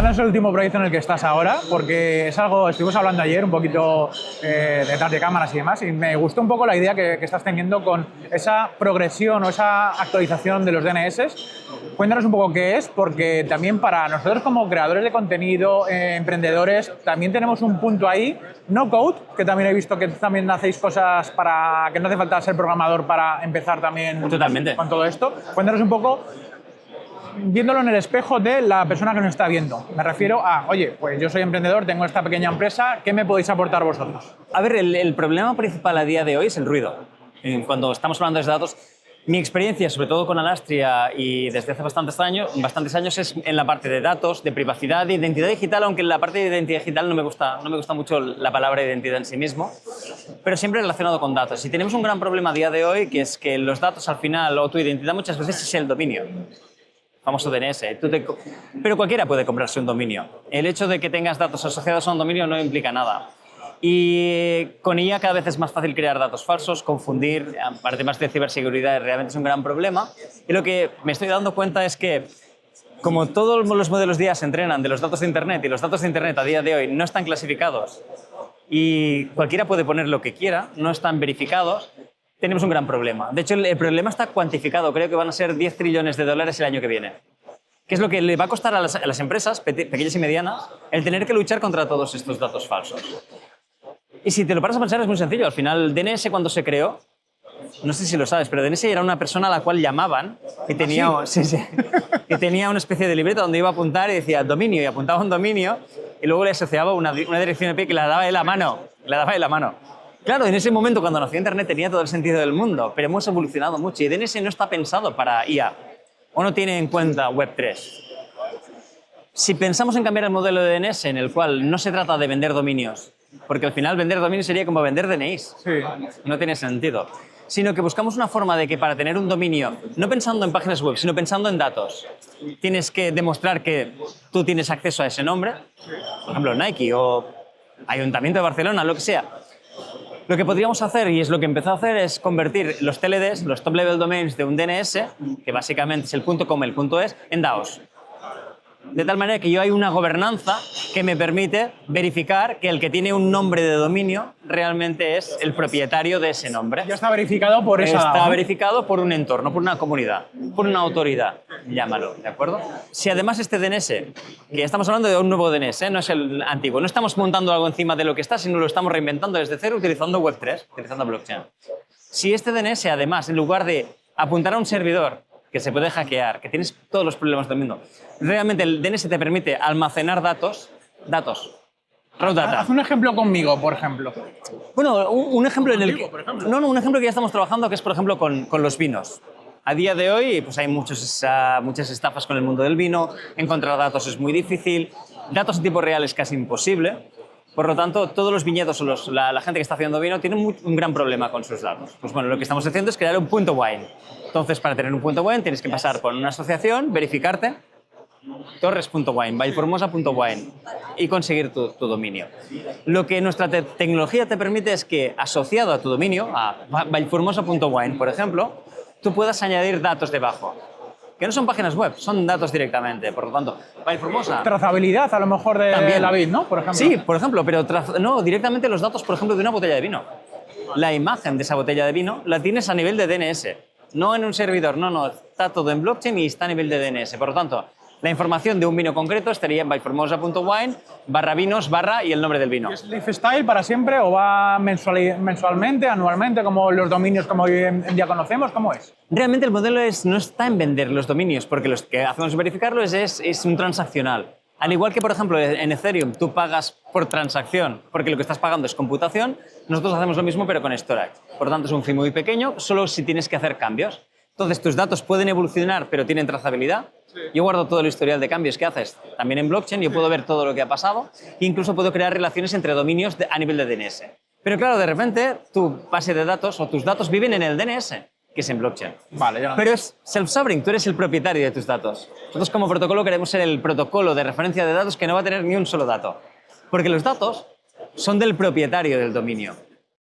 Cuéntanos el último proyecto en el que estás ahora, porque es algo, estuvimos hablando ayer un poquito detrás de cámaras y demás, y me gustó un poco la idea que estás teniendo con esa progresión o esa actualización de los DNS. Cuéntanos un poco qué es, porque también para nosotros como creadores de contenido, emprendedores, también tenemos un punto ahí, no code, que también he visto que también hacéis cosas para que no hace falta ser programador para empezar también Totalmente. con todo esto. Cuéntanos un poco, viéndolo en el espejo de la persona que nos está viendo. Me refiero a, oye, pues yo soy emprendedor, tengo esta pequeña empresa, ¿qué me podéis aportar vosotros? A ver, el problema principal a día de hoy es el ruido. Cuando estamos hablando de datos, mi experiencia, sobre todo con Alastria y desde hace bastantes años es en la parte de datos, de privacidad, de identidad digital, aunque en la parte de identidad digital no me gusta mucho la palabra identidad en sí mismo, pero siempre relacionado con datos. Y tenemos un gran problema a día de hoy, que es que los datos al final, o tu identidad muchas veces es el dominio. Famoso DNS. Pero cualquiera puede comprarse un dominio. El hecho de que tengas datos asociados a un dominio no implica nada. Y con IA cada vez es más fácil crear datos falsos, confundir, para temas de ciberseguridad realmente es un gran problema. Y lo que me estoy dando cuenta es que, como todos los modelos de IA se entrenan de los datos de Internet, y los datos de Internet a día de hoy no están clasificados, y cualquiera puede poner lo que quiera, no están verificados, tenemos un gran problema. De hecho, el problema está cuantificado. Creo que van a ser 10 trillones de dólares el año que viene. ¿Qué es lo que le va a costar a las empresas pequeñas y medianas el tener que luchar contra todos estos datos falsos? Y si te lo paras a pensar es muy sencillo. Al final, DNS cuando se creó, no sé si lo sabes, pero DNS era una persona a la cual llamaban y tenía, que tenía una especie de libreta donde iba a apuntar y decía dominio, y apuntaba un dominio y luego le asociaba una dirección IP que la daba de la mano. Claro, en ese momento, cuando nació Internet, tenía todo el sentido del mundo, pero hemos evolucionado mucho y DNS no está pensado para IA o no tiene en cuenta Web3. Si pensamos en cambiar el modelo de DNS en el cual no se trata de vender dominios, porque al final vender dominios sería como vender DNIs, Sí. no tiene sentido, sino que buscamos una forma de que para tener un dominio, no pensando en páginas web, sino pensando en datos, tienes que demostrar que tú tienes acceso a ese nombre, por ejemplo Nike o Ayuntamiento de Barcelona, lo que sea. Lo que podríamos hacer, y es lo que empezó a hacer, es convertir los TLDs, los Top Level Domains de un DNS, que básicamente es el .com, el .es, en DAOs. De tal manera que yo hay una gobernanza que me permite verificar que el que tiene un nombre de dominio realmente es el propietario de ese nombre. Ya está verificado por esa Está DAO, ¿no? verificado por un entorno, por una comunidad, por una autoridad, llámalo, ¿de acuerdo? Si además este DNS, que estamos hablando de un nuevo DNS, no es el antiguo, no estamos montando algo encima de lo que está, sino lo estamos reinventando desde cero utilizando Web3, utilizando blockchain. Si este DNS además, en lugar de apuntar a un servidor que se puede hackear, que tienes todos los problemas del mundo, realmente el DNS te permite almacenar datos, raw data. Haz un ejemplo conmigo, por ejemplo. Bueno, un ejemplo en el Contigo, que... por ejemplo. No, un ejemplo que ya estamos trabajando, que es, por ejemplo, con los vinos. A día de hoy pues hay muchas estafas con el mundo del vino, encontrar datos es muy difícil, datos en tiempo real es casi imposible. Por lo tanto, todos los viñedos o la gente que está haciendo vino tiene un gran problema con sus datos. Pues bueno, lo que estamos haciendo es crear un punto wine. Entonces, para tener un punto wine tienes que pasar por una asociación, verificarte, torres.wine, vallformosa.wine y conseguir tu dominio. Lo que nuestra tecnología te permite es que, asociado a tu dominio, a vallformosa.wine, por ejemplo, tú puedas añadir datos debajo. Que no son páginas web, son datos directamente. Por lo tanto, Vallformosa... Trazabilidad, a lo mejor, de También. la vid, ¿no? Por ejemplo. Sí, por ejemplo, pero no, directamente los datos, por ejemplo, de una botella de vino. La imagen de esa botella de vino la tienes a nivel de DNS, no en un servidor, no, está todo en blockchain y está a nivel de DNS. Por lo tanto, la información de un vino concreto estaría en vallformosa.wine, /vinos, y el nombre del vino. ¿Es lifestyle para siempre o va mensualmente, anualmente, como los dominios como hoy en día conocemos? ¿Cómo es? Realmente el modelo no está en vender los dominios, porque lo que hacemos verificarlo es un transaccional. Al igual que, por ejemplo, en Ethereum tú pagas por transacción, porque lo que estás pagando es computación, nosotros hacemos lo mismo pero con storage. Por lo tanto, es un fee muy pequeño, solo si tienes que hacer cambios. Entonces, tus datos pueden evolucionar, pero tienen trazabilidad. Sí. Yo guardo todo el historial de cambios que haces también en blockchain, yo puedo ver todo lo que ha pasado e incluso puedo crear relaciones entre dominios a nivel de DNS. Pero claro, de repente, tu base de datos o tus datos viven en el DNS, que es en blockchain. Vale, ya. Pero es self-sovereign, tú eres el propietario de tus datos. Nosotros como protocolo queremos ser el protocolo de referencia de datos que no va a tener ni un solo dato. Porque los datos son del propietario del dominio.